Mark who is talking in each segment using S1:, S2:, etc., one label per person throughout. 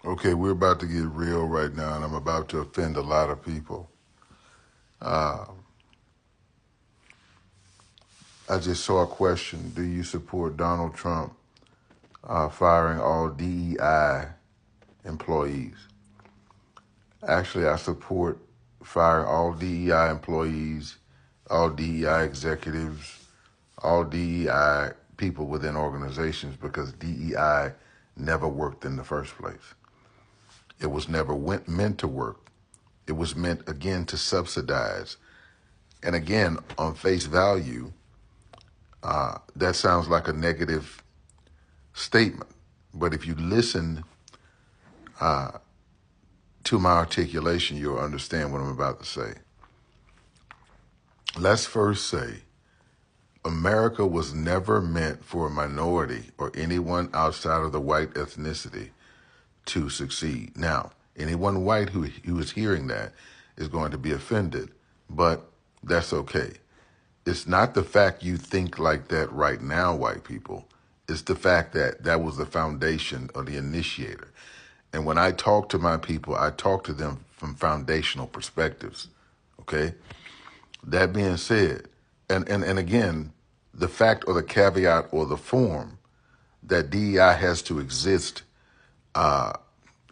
S1: Okay, we're about to get real right now, and I'm about to offend a lot of people. Uh, I just saw a question. Do you support Donald Trump firing all DEI employees? Actually, I support firing all DEI employees, all DEI executives, all DEI people within organizations because DEI never worked in the first place. It was never meant to work. It was meant, again, to subsidize. And again, on face value, that sounds like a negative statement. But if you listen to my articulation, you'll understand what I'm about to say. Let's first say America was never meant for a minority or anyone outside of the white ethnicity to succeed. Now, anyone white who is hearing that is going to be offended, but that's okay. It's not the fact you think like that right now, white people. It's the fact that that was the foundation or the initiator. And when I talk to my people, I talk to them from foundational perspectives. Okay? That being said, and again, the fact or the caveat or the form that DEI has to exist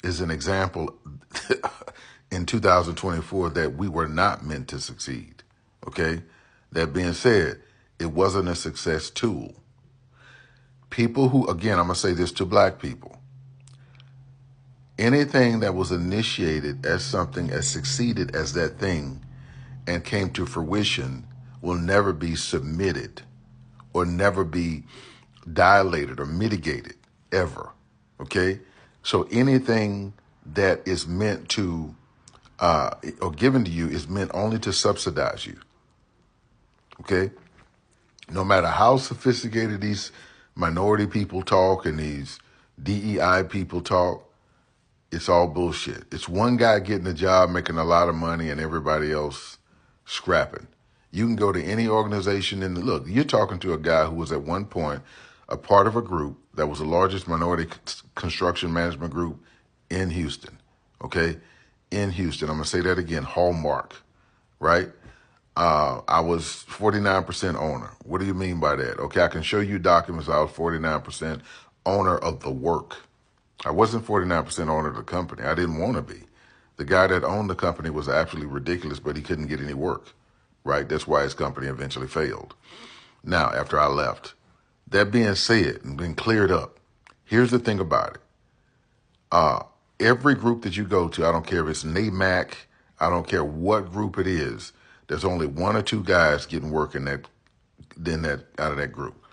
S1: is an example in 2024 that we were not meant to succeed. Okay? That being said, it wasn't a success tool. People who, again, I'm going to say this to black people, anything that was initiated as something as succeeded as that thing and came to fruition will never be submitted or never be dilated or mitigated ever. Okay? So anything that is meant to or given to you is meant only to subsidize you. Okay? No matter how sophisticated these minority people talk and these DEI people talk, it's all bullshit. It's one guy getting a job, making a lot of money, and everybody else scrapping. You can go to any organization and look, you're talking to a guy who was at one point a part of a group that was the largest minority construction management group in Houston. Okay? In Houston. I'm going to say that again, Hallmark, right? I was 49% owner. What do you mean by that? Okay, I can show you documents. I was 49% owner of the work. I wasn't 49% owner of the company. I didn't want to be. The guy that owned the company was absolutely ridiculous, but he couldn't get any work, right? That's why his company eventually failed. Now, after I left, that being said and been cleared up, here's the thing about it. Every group that you go to, I don't care if it's NAMAC, I don't care what group it is, there's only one or two guys getting work out of that group.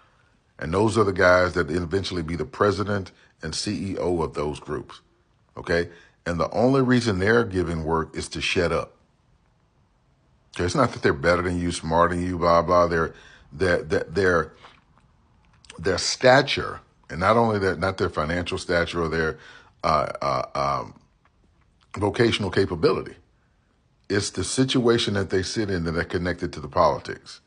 S1: And those are the guys that eventually be the president and CEO of those groups. Okay? And the only reason they're giving work is to shut up. Okay, it's not that they're better than you, smarter than you, blah, blah. Their stature, and not only that, not their financial stature or their vocational capability. It's the situation that they sit in that are connected to the politics.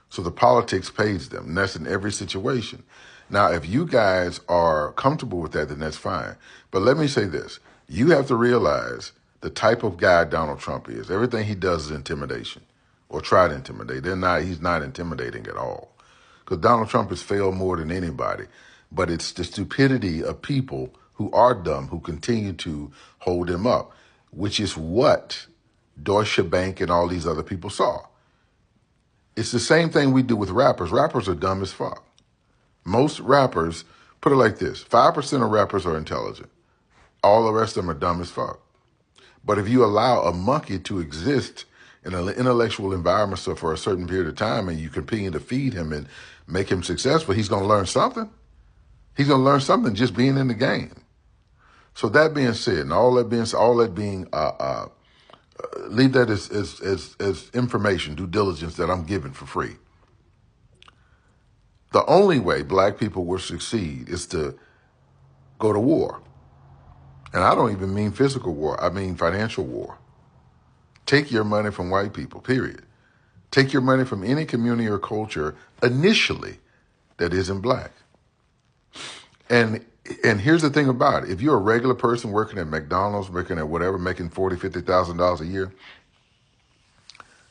S1: So the politics pays them, and that's in every situation. Now, if you guys are comfortable with that, then that's fine. But let me say this. You have to realize the type of guy Donald Trump is. Everything he does is intimidation or try to intimidate. He's not intimidating at all. Because Donald Trump has failed more than anybody. But it's the stupidity of people who are dumb who continue to hold him up, which is what Deutsche Bank and all these other people saw. It's the same thing we do with rappers. Rappers are dumb as fuck. Most rappers, put it like this, 5% of rappers are intelligent. All the rest of them are dumb as fuck. But if you allow a monkey to exist in an intellectual environment for a certain period of time and you continue to feed him and make him successful, he's going to learn something. He's going to learn something just being in the game. So that being said, and leave that as information, due diligence that I'm giving for free. The only way black people will succeed is to go to war. And I don't even mean physical war. I mean financial war. Take your money from white people, period. Take your money from any community or culture initially that isn't black. And And here's the thing about it. If you're a regular person working at McDonald's, working at whatever, making $40,000, $50,000 a year,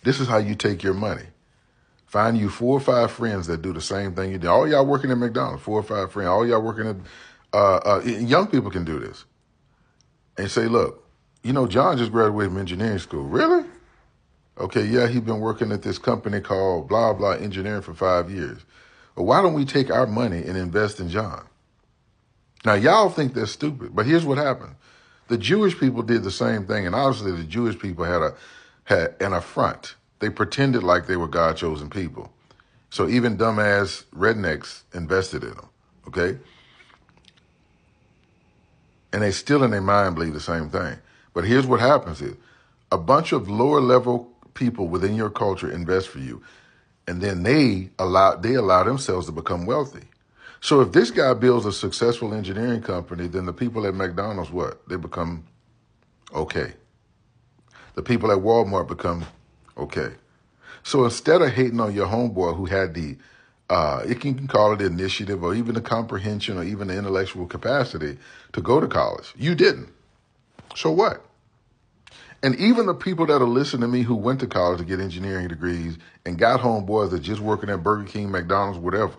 S1: this is how you take your money. Find you 4 or 5 friends that do the same thing you do. All y'all working at McDonald's, 4 or 5 friends. All y'all working at, young people can do this. And say, look, John just graduated from engineering school. Really? Okay, yeah, he's been working at this company called blah, blah, engineering for 5 years. Well, why don't we take our money and invest in John? Now, y'all think that's stupid, but here's what happened. The Jewish people did the same thing, and obviously the Jewish people had an affront. They pretended like they were God-chosen people. So even dumbass rednecks invested in them, okay? And they still in their mind believe the same thing. But here's what happens is a bunch of lower level people within your culture invest for you, and then they allow themselves to become wealthy. So if this guy builds a successful engineering company, then the people at McDonald's, what? They become okay. The people at Walmart become okay. So instead of hating on your homeboy who had the, you can call it the initiative or even the comprehension or even the intellectual capacity to go to college, you didn't. So what? And even the people that are listening to me who went to college to get engineering degrees and got homeboys that just working at Burger King, McDonald's, whatever,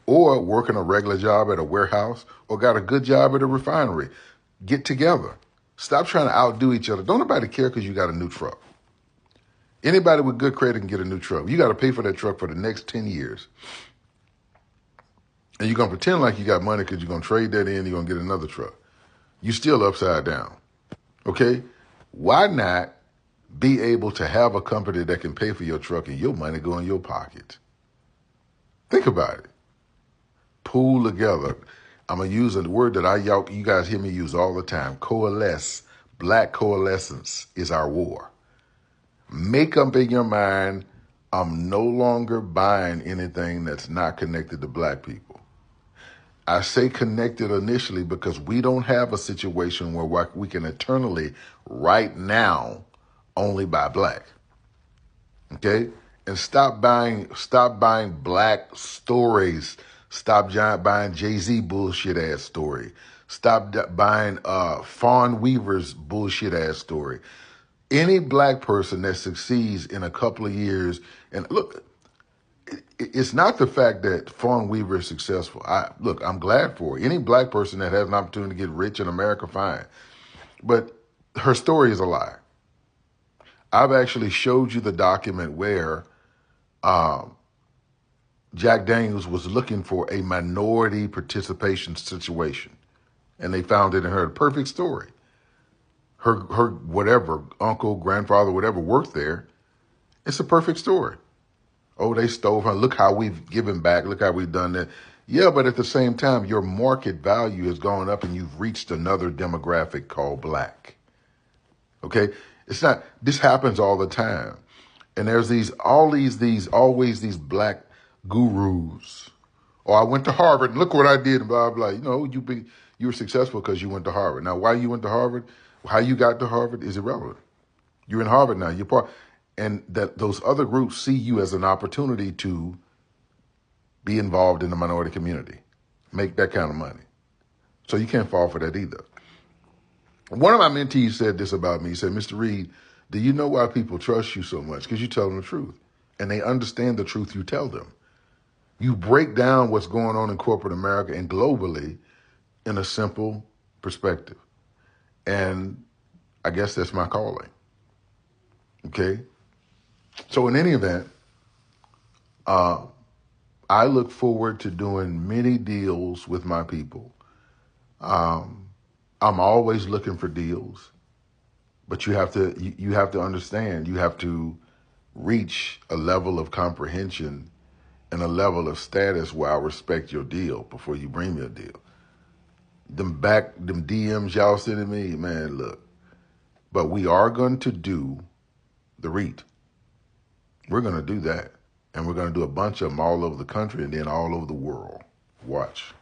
S1: or working a regular job at a warehouse, or got a good job at a refinery. Get together. Stop trying to outdo each other. Don't nobody care because you got a new truck. Anybody with good credit can get a new truck. You got to pay for that truck for the next 10 years. And you're going to pretend like you got money because you're going to trade that in, you're going to get another truck. You're still upside down. Okay? Why not be able to have a company that can pay for your truck and your money go in your pocket? Think about it. Pool together. I'm going to use a word that you guys hear me use all the time. Coalesce. Black coalescence is our war. Make up in your mind, I'm no longer buying anything that's not connected to black people. I say connected initially because we don't have a situation where we can eternally, right now, only buy black. Okay? And stop buying black stories. Stop buying Jay-Z bullshit ass story. Stop buying Fawn Weaver's bullshit ass story. Any black person that succeeds in a couple of years, and look, it's not the fact that Fawn Weaver is successful. I'm glad for her. Any black person that has an opportunity to get rich in America, fine. But her story is a lie. I've actually showed you the document where Jack Daniels was looking for a minority participation situation, and they found it in her. Perfect story. Her whatever, uncle, grandfather, whatever, worked there. It's a perfect story. Oh, they stole her. Look how we've given back. Look how we've done that. Yeah, but at the same time, your market value has gone up and you've reached another demographic called black. Okay? It's not, this happens all the time. And there's always these black gurus. Oh, I went to Harvard and look what I did, blah, blah. You were successful because you went to Harvard. Now, why you went to Harvard, how you got to Harvard is irrelevant. You're in Harvard now. You're part, and that those other groups see you as an opportunity to be involved in the minority community, make that kind of money. So you can't fall for that either. One of my mentees said this about me. He said, Mr. Reed, do you know why people trust you so much? Because you tell them the truth. And they understand the truth you tell them. You break down what's going on in corporate America and globally in a simple perspective. And I guess that's my calling. Okay? So in any event, I look forward to doing many deals with my people. I'm always looking for deals, but you have to understand, you have to reach a level of comprehension and a level of status where I respect your deal before you bring me a deal. Them DMs y'all sending me, man, look. But we are going to do the REIT. We're going to do that. And we're going to do a bunch of them all over the country and then all over the world. Watch.